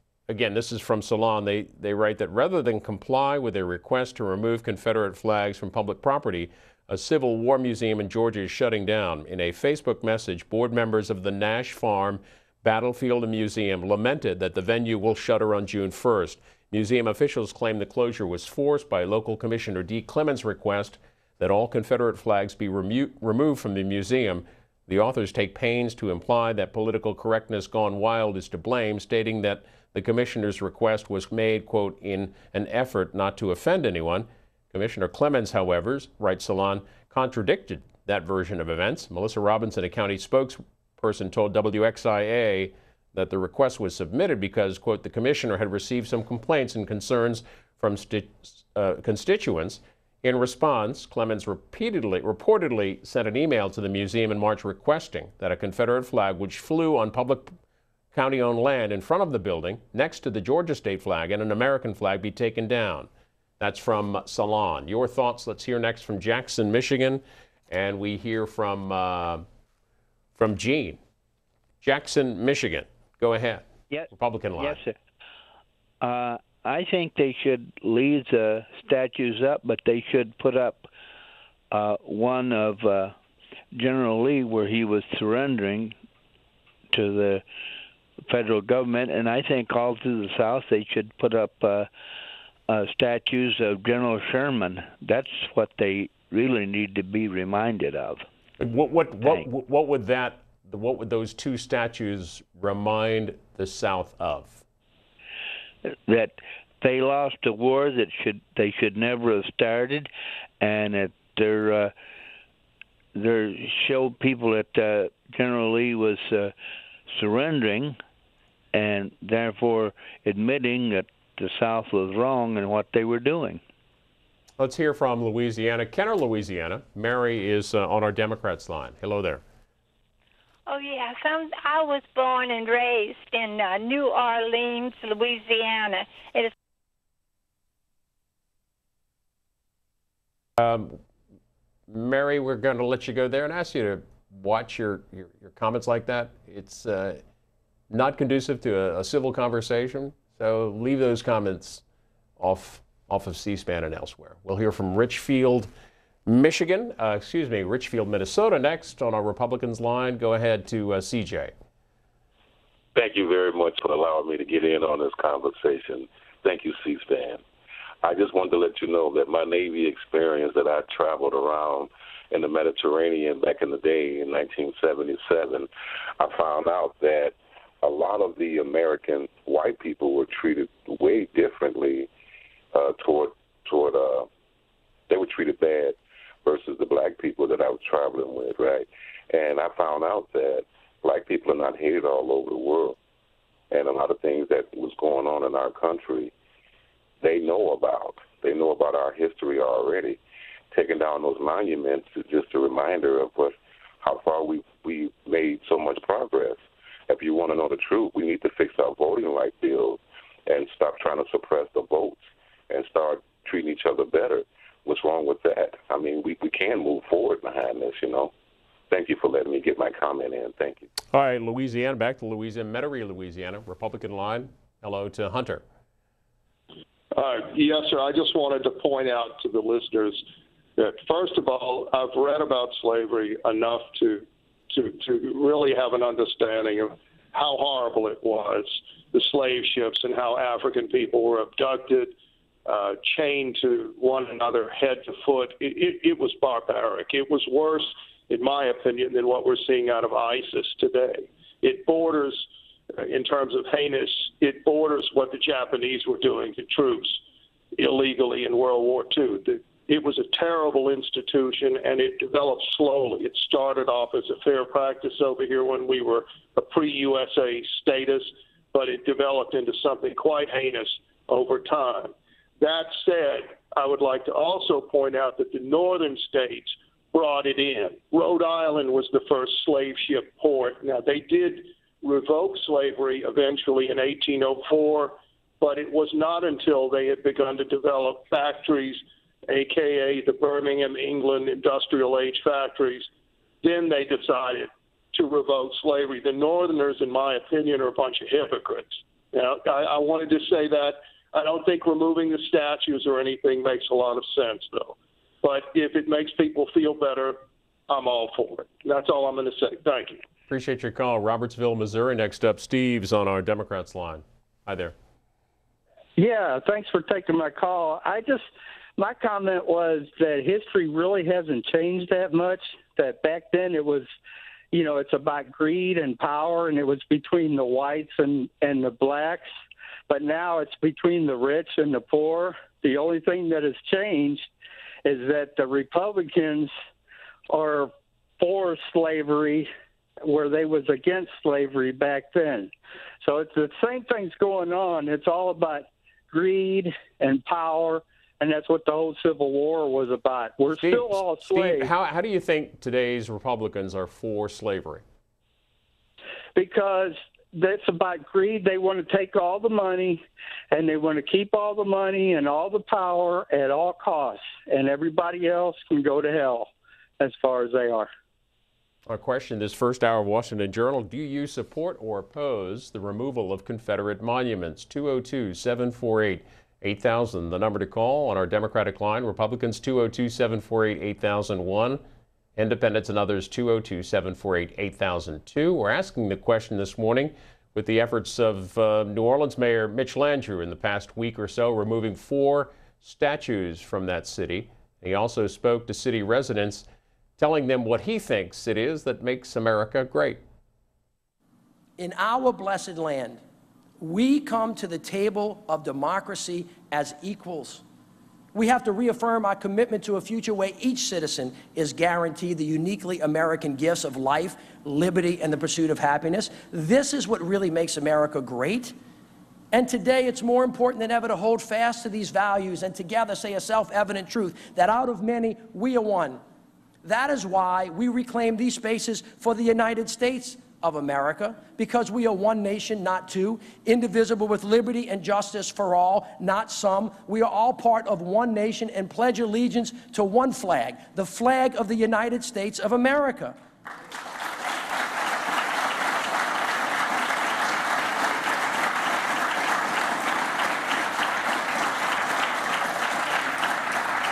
from Salon. They write that rather than comply with their request to remove Confederate flags from public property, a Civil War museum in Georgia is shutting down. In a Facebook message, board members of the Nash Farm Battlefield and Museum lamented that the venue will shutter on June 1st. Museum officials claim the closure was forced by local Commissioner D. Clemens' request that all Confederate flags be removed from the museum. The authors take pains to imply that political correctness gone wild is to blame, stating that the commissioner's request was made, quote, in an effort not to offend anyone. Commissioner Clemens, however, writes Salon, contradicted that version of events. Melissa Robinson, a county spokesperson, told WXIA that the request was submitted because, quote, the commissioner had received some complaints and concerns from constituents. In response, Clemens reportedly sent an email to the museum in March requesting that a Confederate flag which flew on public county-owned land in front of the building next to the Georgia state flag and an American flag be taken down. That's from Salon. Your thoughts? Let's hear next from Jackson, Michigan, and we hear from Gene. Jackson, Michigan. Go ahead. Yes. Republican line. Yes, sir. I think they should leave the statues up, but they should put up one of General Lee where he was surrendering to the federal government, and I think all through the South they should put up statues of General Sherman. That's what they really need to be reminded of. What would those 2 statues remind the South of? That they lost a war that they should never have started, and that they're show people that General Lee was surrendering, and therefore admitting that the South was wrong in what they were doing. Let's hear from Louisiana. Kenner, Louisiana. Mary is on our Democrats line. Hello there. Oh, yes. I was born and raised in New Orleans, Louisiana. It is Mary, we're going to let you go there and ask you to watch your comments like that. It's not conducive to a civil conversation, so leave those comments off of C-SPAN and elsewhere. We'll hear from Richfield, Richfield, Minnesota next on our Republicans line. Go ahead to CJ. Thank you very much for allowing me to get in on this conversation. Thank you, C-SPAN. I just wanted to let you know that my Navy experience, that I traveled around in the Mediterranean back in the day in 1977, I found out that a lot of the American white people were treated way differently they were treated bad versus the black people that I was traveling with, right? And I found out that black people are not hated all over the world. And a lot of things that was going on in our country, they know about. They know about our history already. Taking down those monuments is just a reminder of how far we made so much progress. If you want to know the truth, we need to fix our voting rights bills and stop trying to suppress the votes and start treating each other better. What's wrong with that? I mean, we can move forward behind this, you know. Thank you for letting me get my comment in. Thank you. All right, Louisiana, back to Louisiana, Metairie, Louisiana, Republican line. Hello to Hunter. Yes, sir. I just wanted to point out to the listeners that, first of all, I've read about slavery enough to really have an understanding of how horrible it was, the slave ships, and how African people were abducted, chained to one another head to foot. It was barbaric. It was worse, in my opinion, than what we're seeing out of ISIS today. It borders, in terms of heinous, it borders what the Japanese were doing to troops illegally in World War II. It was a terrible institution, and it developed slowly. It started off as a fair practice over here when we were a pre-USA status, but it developed into something quite heinous over time. That said, I would like to also point out that the northern states brought it in. Rhode Island was the first slave ship port. Now, they did revoke slavery eventually in 1804, but it was not until they had begun to develop factories, a.k.a. the Birmingham, England industrial age factories, then they decided to revoke slavery. The Northerners, in my opinion, are a bunch of hypocrites. Now, I wanted to say that. I don't think removing the statues or anything makes a lot of sense, though. But if it makes people feel better, I'm all for it. That's all I'm going to say. Thank you. Appreciate your call. Robertsville, Missouri. Next up, Steve's on our Democrats line. Hi there. Yeah, thanks for taking my call. My comment was that history really hasn't changed that much, that back then it was, it's about greed and power, and it was between the whites and the blacks. But now it's between the rich and the poor. The only thing that has changed is that the Republicans are for slavery where they was against slavery back then. So it's the same thing's going on. It's all about greed and power, and that's what the whole Civil War was about. We're still all slaves. Steve, how do you think today's Republicans are for slavery? Because that's about greed. They want to take all the money, and they want to keep all the money and all the power at all costs, and everybody else can go to hell as far as they are. Our question this first hour of Washington Journal: do you support or oppose the removal of Confederate monuments? 202-748-8000, the number to call on our Democratic line. Republicans, 202-748-8001. Independents and others, 202-748-8002. We're asking the question this morning with the efforts of New Orleans Mayor Mitch Landrieu in the past week or so, removing 4 statues from that city. He also spoke to city residents, telling them what he thinks it is that makes America great. In our blessed land, we come to the table of democracy as equals. We have to reaffirm our commitment to a future where each citizen is guaranteed the uniquely American gifts of life, liberty, and the pursuit of happiness. This is what really makes America great. And today it's more important than ever to hold fast to these values and together say a self-evident truth that out of many, we are one. That is why we reclaim these spaces for the United States of America, because we are one nation, not two, indivisible with liberty and justice for all, not some. We are all part of one nation and pledge allegiance to one flag, the flag of the United States of America.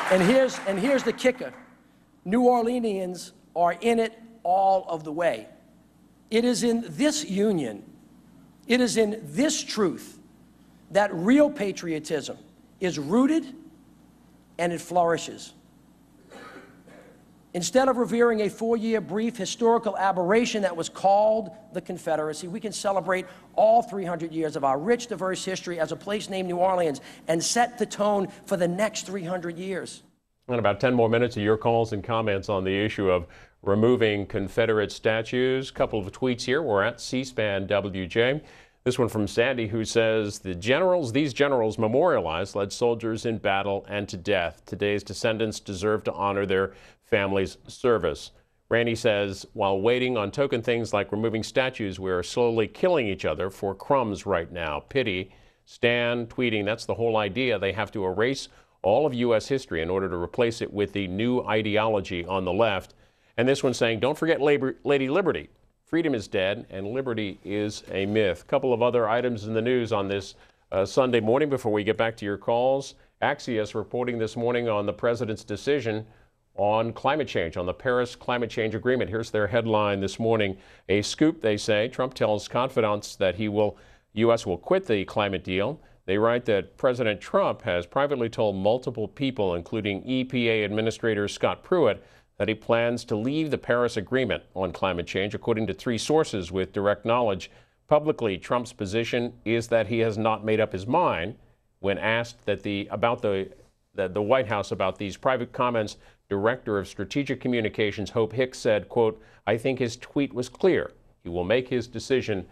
And here's the kicker. New Orleanians are in it all of the way. It is in this union, it is in this truth that real patriotism is rooted and it flourishes. Instead of revering a 4-year brief historical aberration that was called the Confederacy, we can celebrate all 300 years of our rich, diverse history as a place named New Orleans and set the tone for the next 300 years. And about 10 more minutes of your calls and comments on the issue of removing Confederate statues. A couple of tweets here. We're at C-SPAN WJ. This one from Sandy, who says, these generals memorialized led soldiers in battle and to death. Today's descendants deserve to honor their families' service. Randy says, while waiting on token things like removing statues, we are slowly killing each other for crumbs right now. Pity. Stan tweeting, that's the whole idea. They have to erase all of U.S. history in order to replace it with the new ideology on the left. And this one saying, don't forget Lady Liberty. Freedom is dead and liberty is a myth. A couple of other items in the news on this Sunday morning before we get back to your calls. Axios reporting this morning on the president's decision on climate change, on the Paris Climate Change Agreement. Here's their headline this morning. A scoop, they say. Trump tells confidants that U.S. will quit the climate deal. They write that President Trump has privately told multiple people, including EPA Administrator Scott Pruitt, that he plans to leave the Paris Agreement on climate change, according to 3 sources with direct knowledge. Publicly, Trump's position is that he has not made up his mind. When asked about the White House about these private comments, Director of Strategic Communications Hope Hicks said, quote, I think his tweet was clear. He will make his decision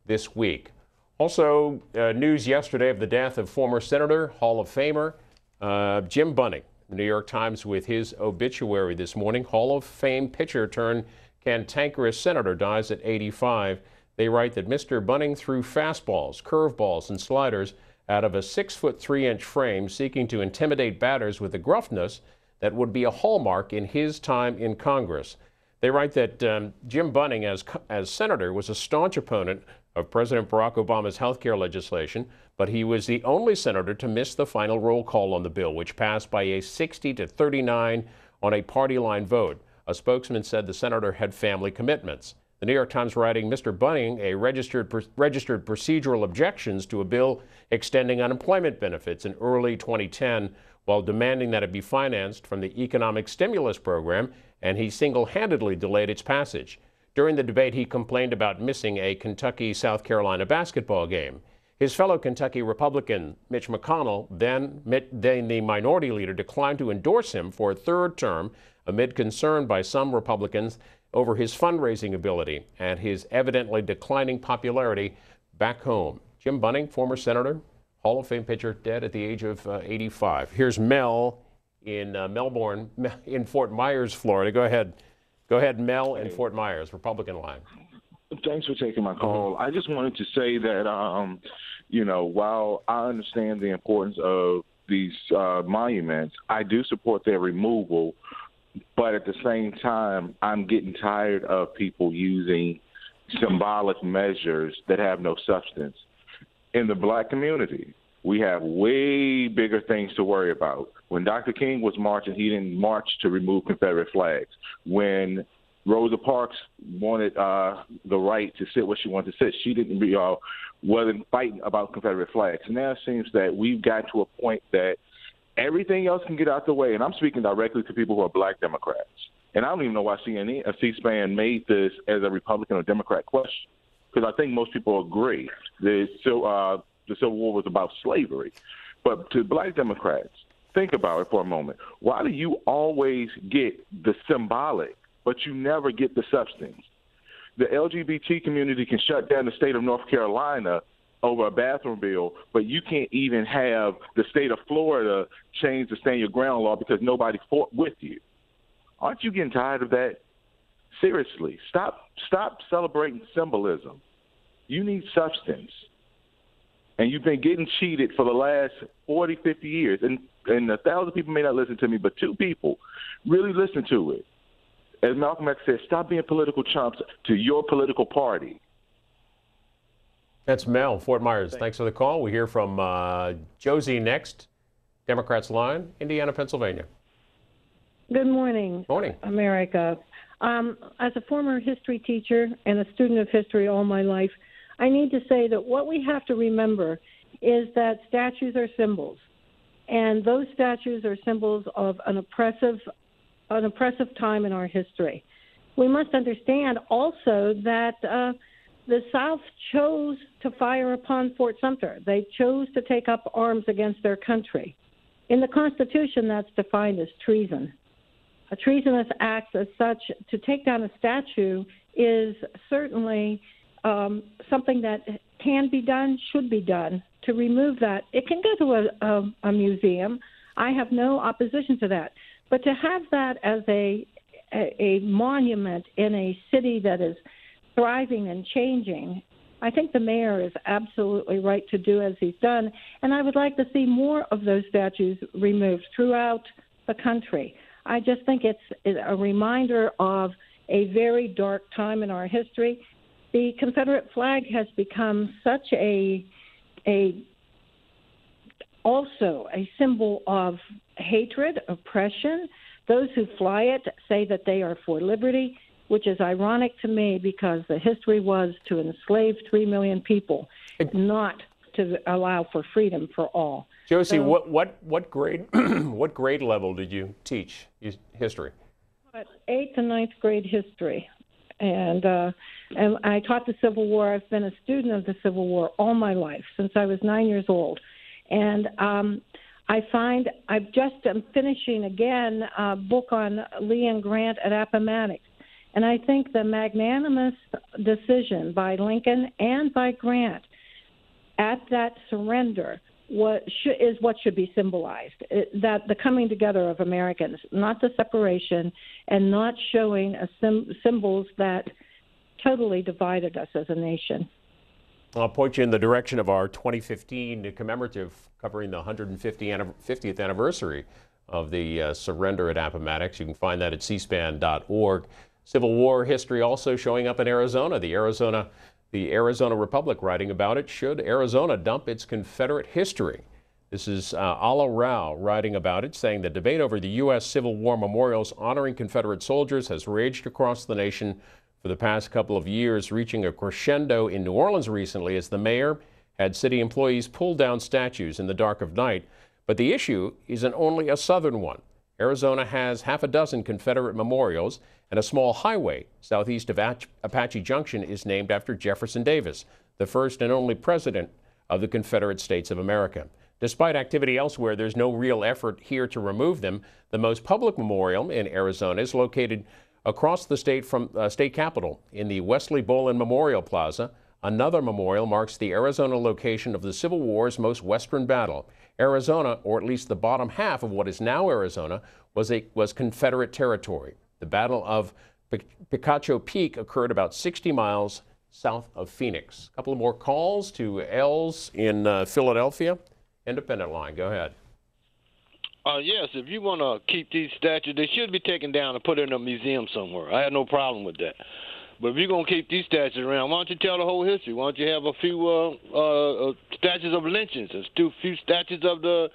this week. Also, news yesterday of the death of former Senator, Hall of Famer, Jim Bunning. The New York Times with his obituary this morning. Hall of Fame pitcher turned cantankerous senator dies at 85. They write that Mr. Bunning threw fastballs, curveballs, and sliders out of a 6'3" frame, seeking to intimidate batters with a gruffness that would be a hallmark in his time in Congress. They write that Jim Bunning, as senator, was a staunch opponent of President Barack Obama's health care legislation, but he was the only senator to miss the final roll call on the bill, which passed by a 60-39 on a party line vote. A spokesman said the senator had family commitments. The New York Times writing, Mr. Bunning registered procedural objections to a bill extending unemployment benefits in early 2010 while demanding that it be financed from the economic stimulus program, and he single-handedly delayed its passage. During the debate, he complained about missing a Kentucky-South Carolina basketball game. His fellow Kentucky Republican, Mitch McConnell, then the minority leader, declined to endorse him for a 3rd term amid concern by some Republicans over his fundraising ability and his evidently declining popularity back home. Jim Bunning, former senator, Hall of Fame pitcher, dead at the age of 85. Here's Mel in in Fort Myers, Florida. Go ahead, Mel in Fort Myers, Republican line. Thanks for taking my call. I just wanted to say that, while I understand the importance of these monuments, I do support their removal. But at the same time, I'm getting tired of people using symbolic measures that have no substance. In the black community, we have way bigger things to worry about. When Dr. King was marching, he didn't march to remove Confederate flags. When Rosa Parks wanted the right to sit where she wanted to sit, she wasn't fighting about Confederate flags. Now it seems that we've got to a point that everything else can get out the way, and I'm speaking directly to people who are black Democrats. And I don't even know why C-SPAN made this as a Republican or Democrat question, because I think most people agree the Civil War was about slavery. But to black Democrats, think about it for a moment. Why do you always get the symbolic, but you never get the substance? The LGBT community can shut down the state of North Carolina over a bathroom bill, but you can't even have the state of Florida change the stand your ground law because nobody fought with you. Aren't you getting tired of that? Seriously, stop celebrating symbolism. You need substance. And you've been getting cheated for the last 40, 50 years. And 1,000 people may not listen to me, but 2 people really listen to it. As Malcolm X said, stop being political chumps to your political party. That's Mel, Fort Myers. Thanks for the call. We hear from Josie next, Democrats line, Indiana, Pennsylvania. Good morning. Morning. America. As a former history teacher and a student of history all my life, I need to say that what we have to remember is that statues are symbols, and those statues are symbols of an oppressive time in our history. We must understand also that the South chose to fire upon Fort Sumter. They chose to take up arms against their country. In the Constitution, that's defined as treason. A treasonous act as such, to take down a statue is certainly something that can be done, should be done. To remove that, it can go to a museum. I have no opposition to that. But to have that as a monument in a city that is thriving and changing, I think the mayor is absolutely right to do as he's done. And I would like to see more of those statues removed throughout the country. I just think it's a reminder of a very dark time in our history. The Confederate flag has become such also a symbol of hatred, oppression. Those who fly it say that they are for liberty, which is ironic to me because the history was to enslave 3 million people, not to allow for freedom for all. Josie, so, what grade what grade level did you teach history? 8th and 9th grade history. And I taught the Civil War. I've been a student of the Civil War all my life, since I was 9 years old. And I find I'm finishing again a book on Lee and Grant at Appomattox. And I think the magnanimous decision by Lincoln and by Grant at that surrender is what should be symbolized, that the coming together of Americans, not the separation, and not showing symbols that totally divided us as a nation. I'll point you in the direction of our 2015 commemorative covering the 150th anniversary of the surrender at Appomattox. You can find that at cspan.org. Civil War history also showing up in Arizona. The Arizona Republic writing about it. Should Arizona dump its Confederate history? This is Ala Rao writing about it, saying the debate over the U.S. Civil War memorials honoring Confederate soldiers has raged across the nation for the past couple of years, reaching a crescendo in New Orleans recently as the mayor had city employees pull down statues in the dark of night. But the issue isn't only a southern one. Arizona has half a dozen Confederate memorials, and a small highway southeast of Apache Junction is named after Jefferson Davis, the first and only president of the Confederate States of America. Despite activity elsewhere, there's no real effort here to remove them. The most public memorial in Arizona is located across the state from state capitol in the Wesley Bolin Memorial Plaza. Another memorial marks the Arizona location of the Civil War's most western battle. Arizona, or at least the bottom half of what is now Arizona, was Confederate territory. The Battle of Picacho Peak occurred about 60 miles south of Phoenix. A couple of more calls to Els in Philadelphia. Independent line, go ahead. Yes, if you want to keep these statues, they should be taken down and put in a museum somewhere. I have no problem with that. But if you're going to keep these statues around, why don't you tell the whole history? Why don't you have a few statues of lynchings, a few statues of the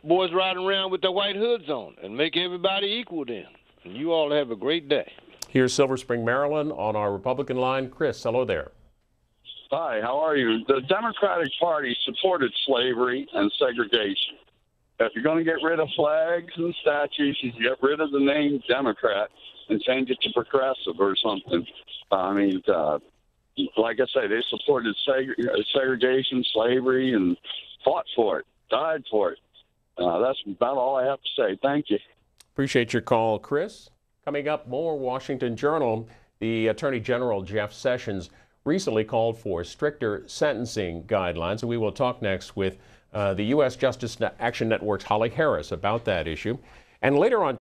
boys riding around with their white hoods on, and make everybody equal then? And you all have a great day. Here's Silver Spring, Maryland on our Republican line. Chris, hello there. Hi, how are you? The Democratic Party supported slavery and segregation. If you're going to get rid of flags and statues, you get rid of the name Democrat and change it to progressive or something. I mean, like I say, they supported segregation, slavery, and fought for it, died for it. That's about all I have to say. Thank you. Appreciate your call, Chris. Coming up, more Washington Journal. The Attorney General, Jeff Sessions, recently called for stricter sentencing guidelines, and we will talk next with the U.S. Justice Action Network's Holly Harris about that issue. And later on